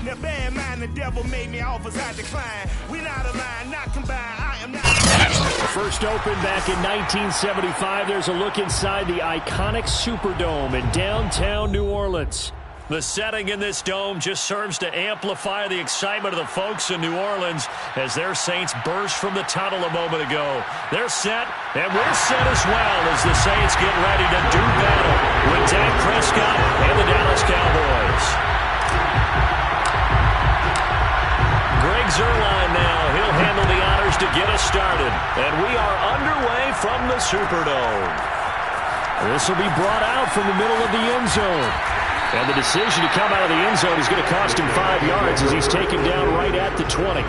The bad mind, the devil made me offers I decline. We not aligned, not combined. I am not. First opened back in 1975. There's a look inside the iconic Superdome in downtown New Orleans. The setting in this dome just serves to amplify the excitement of the folks in New Orleans as their Saints burst from the tunnel a moment ago. They're set, and we're set as well as the Saints get ready to do battle with Dak Prescott and the Dallas Cowboys. Greg Zuerlein now. He'll handle the honors to get us started. And we are underway from the Superdome. This will be brought out from the middle of the end zone. And the decision to come out of the end zone is going to cost him 5 yards as he's taken down right at the 20.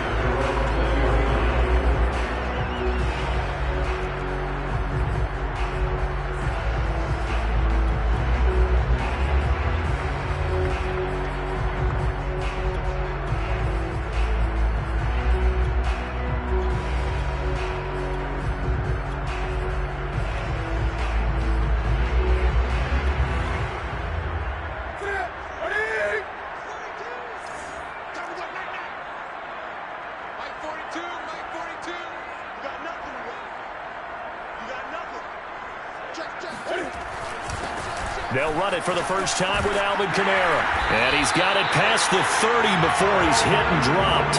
They'll run it for the first time with Alvin Kamara. And he's got it past the 30 before he's hit and dropped.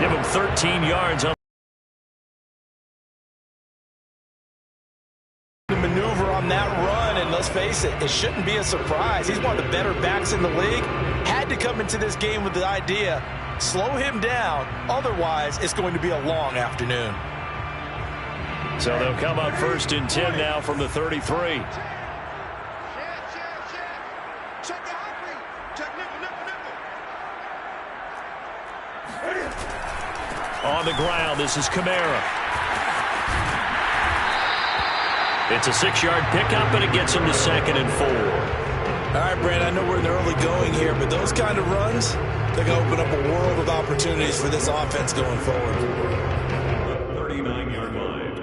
Give him 13 yards on the maneuver on that run, and let's face it, it shouldn't be a surprise. He's one of the better backs in the league. Had to come into this game with the idea, slow him down, otherwise it's going to be a long afternoon. So they'll come up 1st and 10 now from the 33. On the ground, this is Kamara. It's a 6-yard pickup, and it gets him to 2nd and 4. All right, Brand, I know we're in the early going here, but those kind of runs, they're going to open up a world of opportunities for this offense going forward. 39-yard line.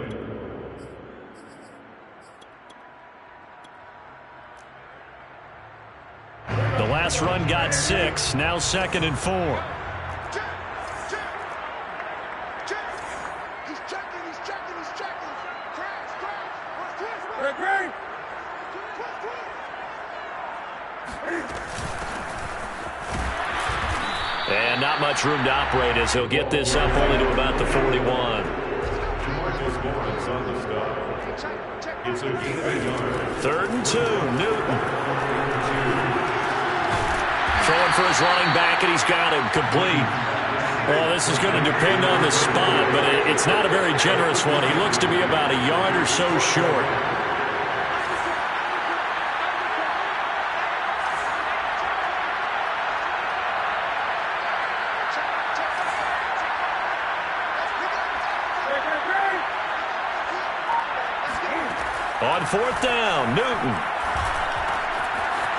The last run got 6, now 2nd and 4. And not much room to operate as he'll get this up only to about the 41. It's a 3rd and 2, Newton. Throwing for his running back, and he's got him complete. Well, this is going to depend on the spot, but it's not a very generous one. He looks to be about a yard or so short. On 4th down, Newton.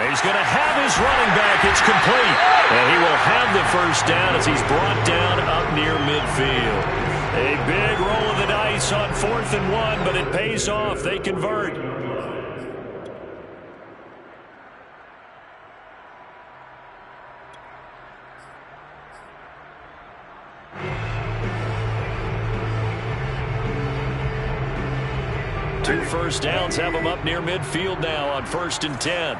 He's going to have his running back. It's complete. And he will have the 1st down as he's brought down up near midfield. A big roll of the dice on 4th and 1, but it pays off. They convert. Two 1st downs have him up near midfield now on 1st and 10.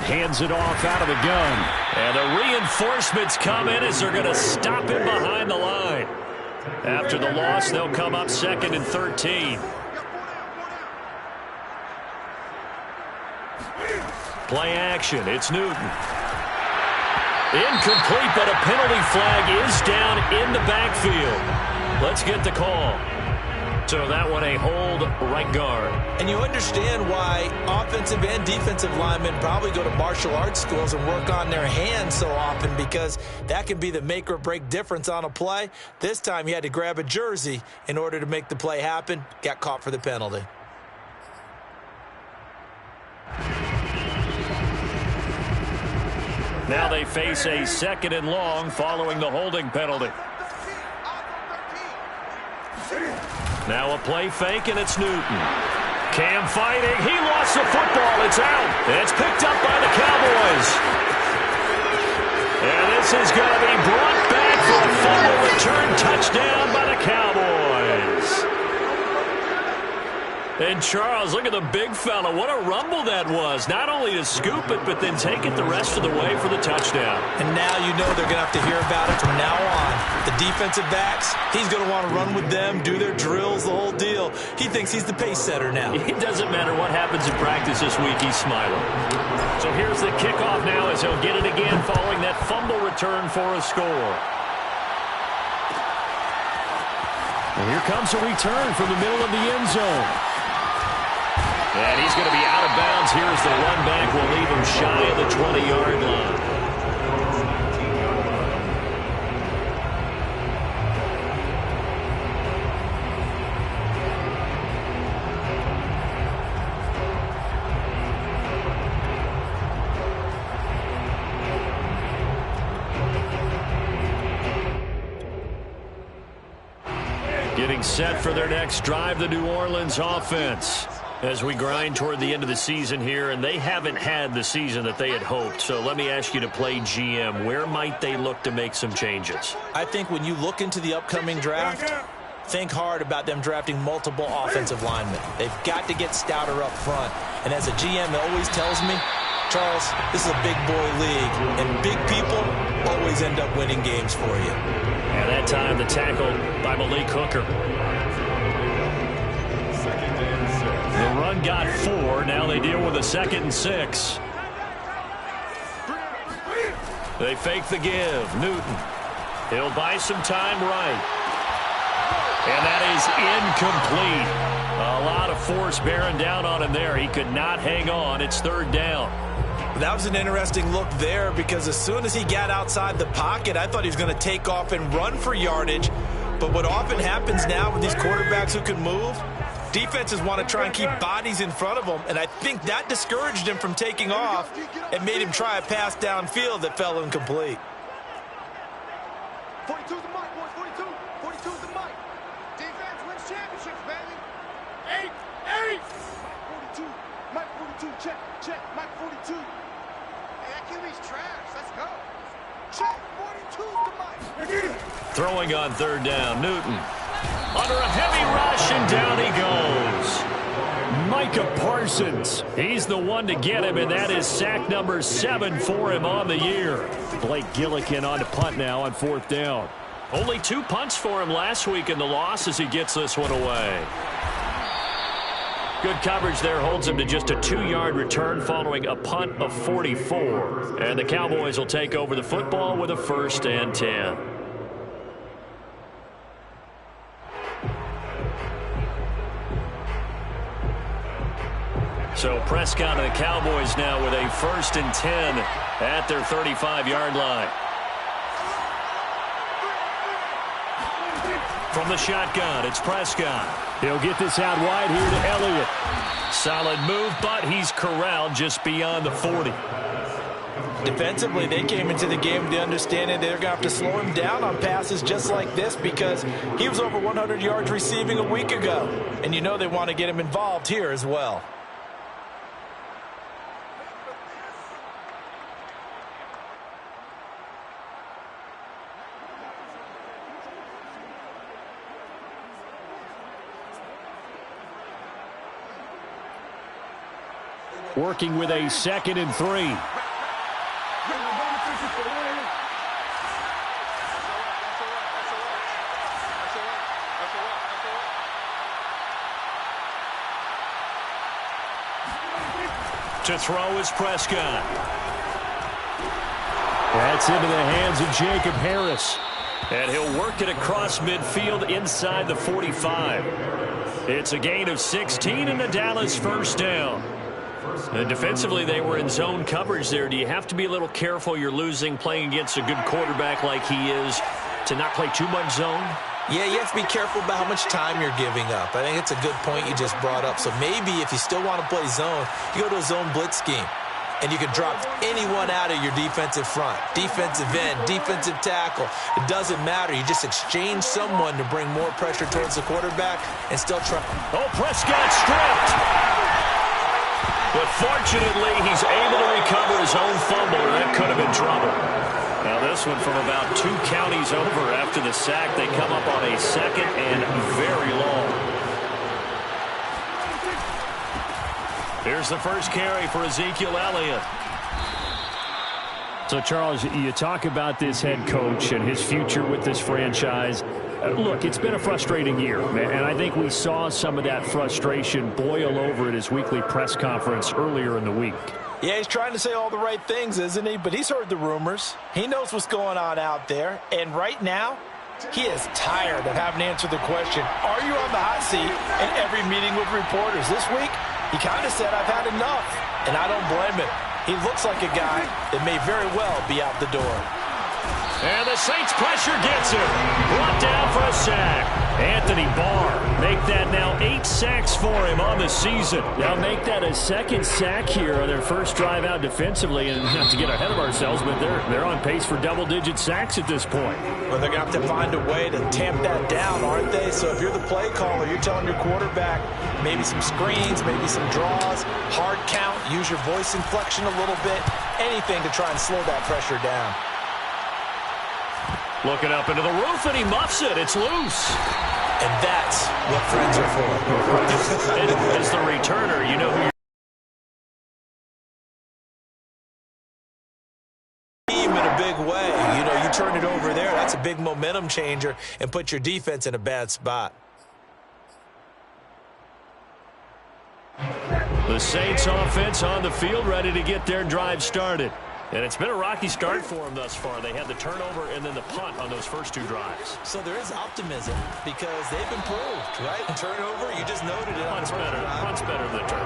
Hands it off out of the gun. And the reinforcements come in as they're going to stop him behind the line. After the loss, they'll come up 2nd and 13. Play action. It's Newton. Incomplete, but a penalty flag is down in the backfield. Let's get the call. So that one a hold right guard. And you understand why offensive and defensive linemen probably go to martial arts schools and work on their hands so often, because that can be the make or break difference on a play. This time he had to grab a jersey in order to make the play happen. Got caught for the penalty. Now they face a 2nd and long following the holding penalty. Now a play fake, and it's Newton. Cam fighting. He lost the football. It's out. It's picked up by the Cowboys. And this is going to be brought back for a fumble return touchdown by the Cowboys. And Charles, look at the big fella. What a rumble that was. Not only to scoop it, but then take it the rest of the way for the touchdown. And now you know they're going to have to hear about it from now on. The defensive backs, he's going to want to run with them, do their drills, the whole deal. He thinks he's the pace setter now. It doesn't matter what happens in practice this week. He's smiling. So here's the kickoff now as he'll get it again following that fumble return for a score. And here comes a return from the middle of the end zone. And he's going to be out of bounds. Here's the run back. Will leave him shy of the 20-yard line. Getting set for their next drive, the New Orleans offense. As we grind toward the end of the season here, and they haven't had the season that they had hoped. So let me ask you to play GM. Where might they look to make some changes? I think when you look into the upcoming draft, think hard about them drafting multiple offensive linemen. They've got to get stouter up front. And as a GM, it always tells me, Charles, this is a big boy league, and big people always end up winning games for you. And that time, the tackle by Malik Hooker. The run got 4. Now they deal with a 2nd and 6. They fake the give. Newton. He'll buy some time right. And that is incomplete. A lot of force bearing down on him there. He could not hang on. It's 3rd down. That was an interesting look there because as soon as he got outside the pocket, I thought he was going to take off and run for yardage. But what often happens now with these quarterbacks who can move, defenses want to try and keep bodies in front of them, and I think that discouraged him from taking off and made him try a pass downfield that fell incomplete. 42 is the mic, boys. 42. 42 is the mic. Defense wins championships, baby. 8. 42. Mike 42. Check. Mike 42. Hey, that QB's trash. Let's go. Check. 42 is the mic. Throwing on 3rd down. Newton. Under a heavy rush, and down he goes. Micah Parsons. He's the one to get him, and that is sack number 7 for him on the year. Blake Gillikin on to punt now on 4th down. Only 2 punts for him last week in the loss as he gets this one away. Good coverage there holds him to just a 2-yard return following a punt of 44. And the Cowboys will take over the football with a 1st and 10. So Prescott and the Cowboys now with a 1st and 10 at their 35-yard line. From the shotgun, it's Prescott. He'll get this out wide here to Elliott. Solid move, but he's corralled just beyond the 40. Defensively, they came into the game to understanding they're going to have to slow him down on passes just like this because he was over 100 yards receiving a week ago. And you know they want to get him involved here as well. Working with a 2nd and 3. To throw is Prescott. That's into the hands of Jacob Harris. And he'll work it across midfield inside the 45. It's a gain of 16 and a Dallas 1st down. And defensively, they were in zone coverage there. Do you have to be a little careful you're losing playing against a good quarterback like he is to not play too much zone? Yeah, you have to be careful about how much time you're giving up. I think it's a good point you just brought up. So maybe if you still want to play zone, you go to a zone blitz scheme. and you can drop anyone out of your defensive front. Defensive end, defensive tackle. It doesn't matter. You just exchange someone to bring more pressure towards the quarterback and still try. Oh, Prescott stripped. But fortunately, he's able to recover his own fumble, or that could have been trouble. Now this one from about 2 counties over after the sack. They come up on a 2nd and very long. Here's the first carry for Ezekiel Elliott. So, Charles, you talk about this head coach and his future with this franchise. Look, it's been a frustrating year, and I think we saw some of that frustration boil over at his weekly press conference earlier in the week. Yeah, he's trying to say all the right things, isn't he? But he's heard the rumors. He knows what's going on out there. And right now, he is tired of having to answer the question, are you on the hot seat in every meeting with reporters? This week, he kind of said, I've had enough. And I don't blame him. He looks like a guy that may very well be out the door. And the Saints pressure gets him. Brought down for a sack. Anthony Barr make that now 8 sacks for him on the season. Now make that a 2nd sack here on their first drive out defensively. And not to get ahead of ourselves, but they're on pace for double-digit sacks at this point. Well, they're going to have to find a way to tamp that down, aren't they? So if you're the play caller, you're telling your quarterback maybe some screens, maybe some draws, hard count, use your voice inflection a little bit, anything to try and slow that pressure down. Looking up into the roof, and he muffs it. It's loose. And that's what friends are for. As the returner, you know who you're in a big way. You know, you turn it over there, that's a big momentum changer and put your defense in a bad spot. The Saints offense on the field, ready to get their drive started. And it's been a rocky start for them thus far. They had the turnover and then the punt on those first 2 drives. So there is optimism because they've improved, right? Turnover, you just noted it. Punt's better than turnover.